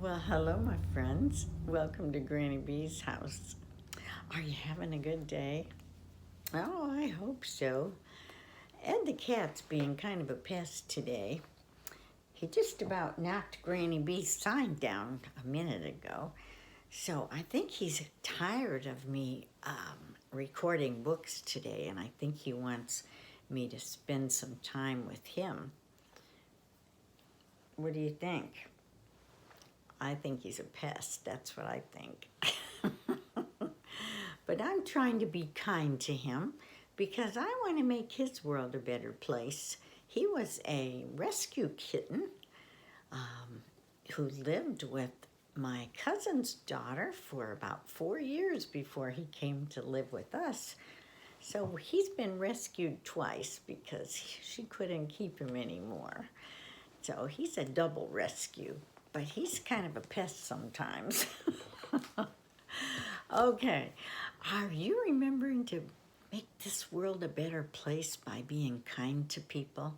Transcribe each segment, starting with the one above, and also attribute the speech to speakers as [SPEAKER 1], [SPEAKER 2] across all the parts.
[SPEAKER 1] Well, hello, my friends. Welcome to Granny B's house. Are you having a good day? Oh, I hope so. Ed the cat's being kind of a pest today. He just about knocked Granny B's sign down a minute ago. So I think he's tired of me recording books today, and I think he wants me to spend some time with him. What do you think? I think he's a pest. That's what I think. But I'm trying to be kind to him because I want to make his world a better place. He was a rescue kitten who lived with my cousin's daughter for about 4 years before he came to live with us. So he's been rescued twice because she couldn't keep him anymore. So he's a double rescue, but he's kind of a pest sometimes. Okay, are you remembering to make this world a better place by being kind to people?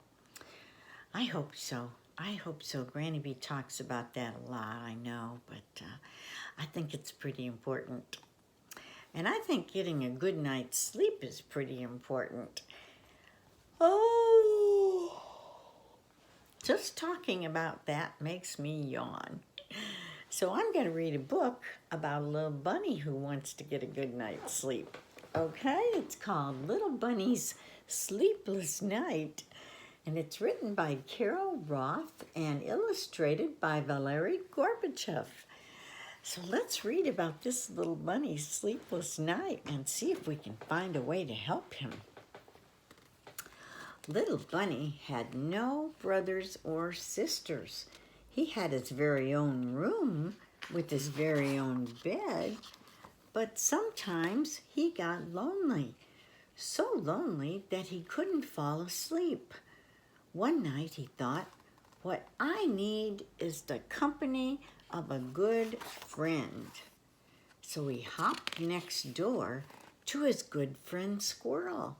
[SPEAKER 1] I hope so. I hope so. Granny B talks about that a lot, I know, but I think it's pretty important. And I think getting a good night's sleep is pretty important. Oh, just talking about that makes me yawn. So I'm going to read a book about a little bunny who wants to get a good night's sleep. Okay, it's called Little Bunny's Sleepless Night, and it's written by Carol Roth and illustrated by Valery Gorbachev. So let's read about this little bunny's sleepless night and see if we can find a way to help him. Little Bunny had no brothers or sisters. He had his very own room with his very own bed, but sometimes he got lonely, so lonely that he couldn't fall asleep. One night he thought, what I need is the company of a good friend. So he hopped next door to his good friend Squirrel.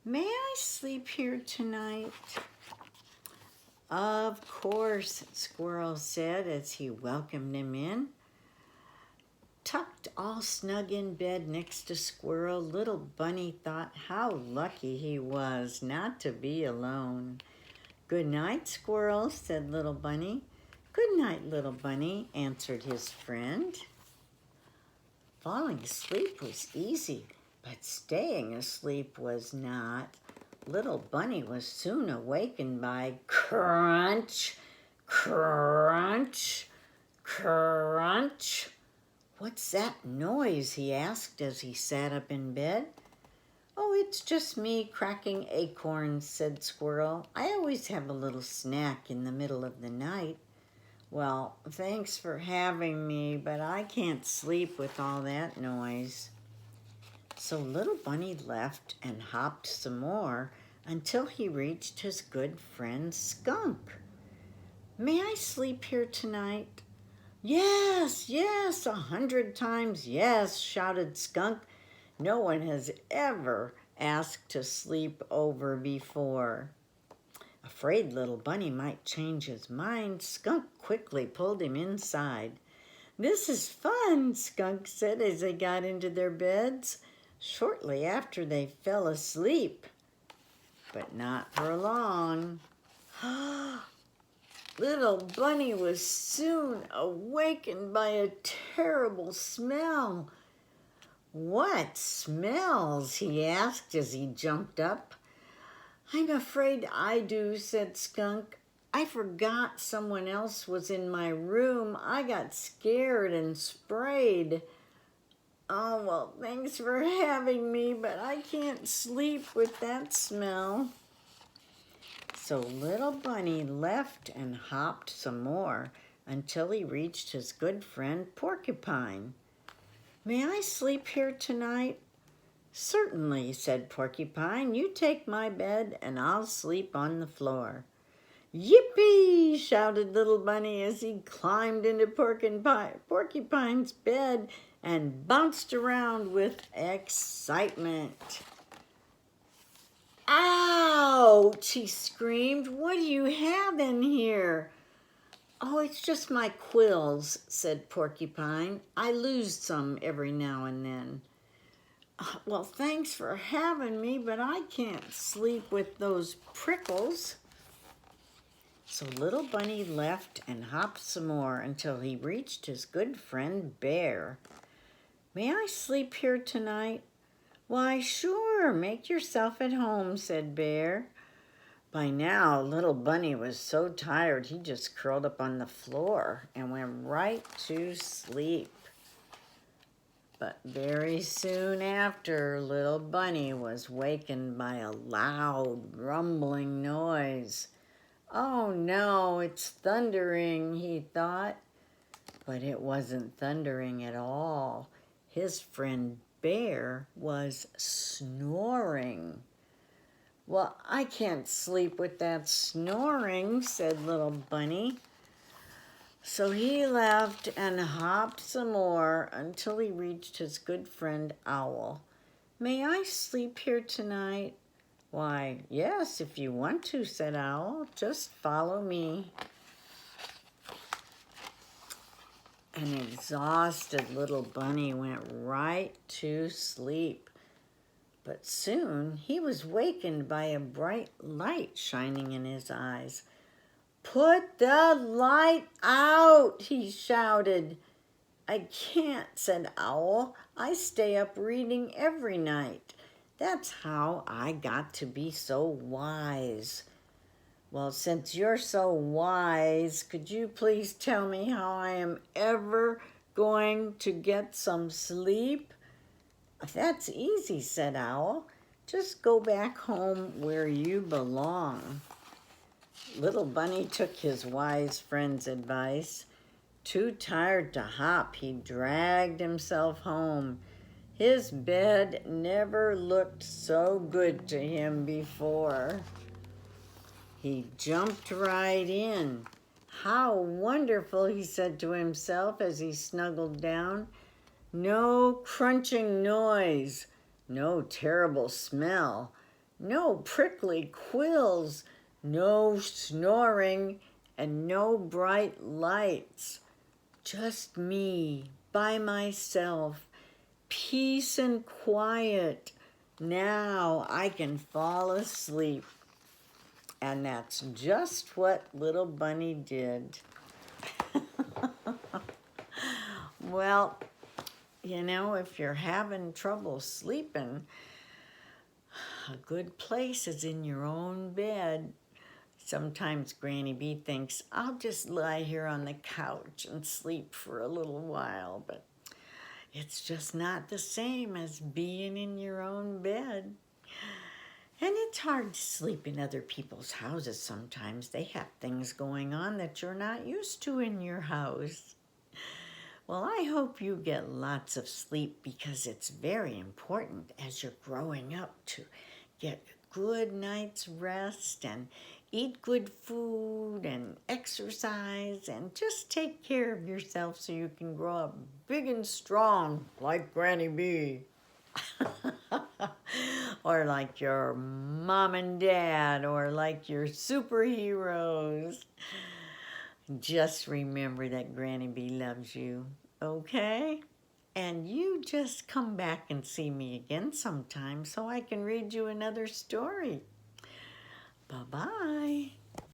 [SPEAKER 1] May I sleep here tonight? Of course, Squirrel said as he welcomed him in. Tucked all snug in bed next to Squirrel, Little Bunny thought how lucky he was not to be alone. Good night, Squirrel, said Little Bunny. Good night, Little Bunny, answered his friend. Falling asleep was easy, but staying asleep was not. Little Bunny was soon awakened by crunch, crunch, crunch. What's that noise? He asked as he sat up in bed. Oh, it's just me cracking acorns, said Squirrel. I always have a little snack in the middle of the night. Well, thanks for having me, but I can't sleep with all that noise. So Little Bunny left and hopped some more until he reached his good friend Skunk. May I sleep here tonight? Yes, yes, 100 times yes, shouted Skunk. No one has ever asked to sleep over before. Afraid Little Bunny might change his mind, Skunk quickly pulled him inside. This is fun, Skunk said as they got into their beds. Shortly after they fell asleep, but not for long. Little Bunny was soon awakened by a terrible smell. What smells? He asked as he jumped up. I'm afraid I do, said Skunk. I forgot someone else was in my room. I got scared and sprayed. Oh, well, thanks for having me, but I can't sleep with that smell. So Little Bunny left and hopped some more until he reached his good friend Porcupine. May I sleep here tonight? Certainly, said Porcupine. You take my bed and I'll sleep on the floor. Yippee! Shouted Little Bunny as he climbed into Porcupine's bed and bounced around with excitement. Ouch! He screamed. What do you have in here? Oh, it's just my quills, said Porcupine. I lose some every now and then. Well, thanks for having me, but I can't sleep with those prickles. So Little Bunny left and hopped some more until he reached his good friend Bear. May I sleep here tonight? Why, sure, make yourself at home, said Bear. By now, Little Bunny was so tired he just curled up on the floor and went right to sleep. But very soon after, Little Bunny was wakened by a loud, rumbling noise. Oh no, it's thundering, he thought. But it wasn't thundering at all. His friend Bear was snoring. Well, I can't sleep with that snoring, said Little Bunny. So he left and hopped some more until he reached his good friend Owl. May I sleep here tonight? Why, yes, if you want to, said Owl. Just follow me. An exhausted Little Bunny went right to sleep. But soon he was wakened by a bright light shining in his eyes. Put the light out, he shouted. I can't, said Owl. I stay up reading every night. That's how I got to be so wise. Well, since you're so wise, could you please tell me how I am ever going to get some sleep? That's easy, said Owl. Just go back home where you belong. Little Bunny took his wise friend's advice. Too tired to hop, he dragged himself home. His bed never looked so good to him before. He jumped right in. How wonderful, he said to himself as he snuggled down. No crunching noise, no terrible smell, no prickly quills, no snoring, and no bright lights. Just me, by myself, peace and quiet. Now I can fall asleep. And that's just what Little Bunny did. Well, you know, if you're having trouble sleeping, a good place is in your own bed. Sometimes Granny Bee thinks, I'll just lie here on the couch and sleep for a little while, but it's just not the same as being in your own bed. And it's hard to sleep in other people's houses sometimes. They have things going on that you're not used to in your house. Well, I hope you get lots of sleep because it's very important as you're growing up to get a good night's rest and eat good food and exercise and just take care of yourself so you can grow up big and strong like Granny Bee. Or like your mom and dad, or like your superheroes. Just remember that Granny Bee loves you, okay? And you just come back and see me again sometime so I can read you another story. Bye-bye.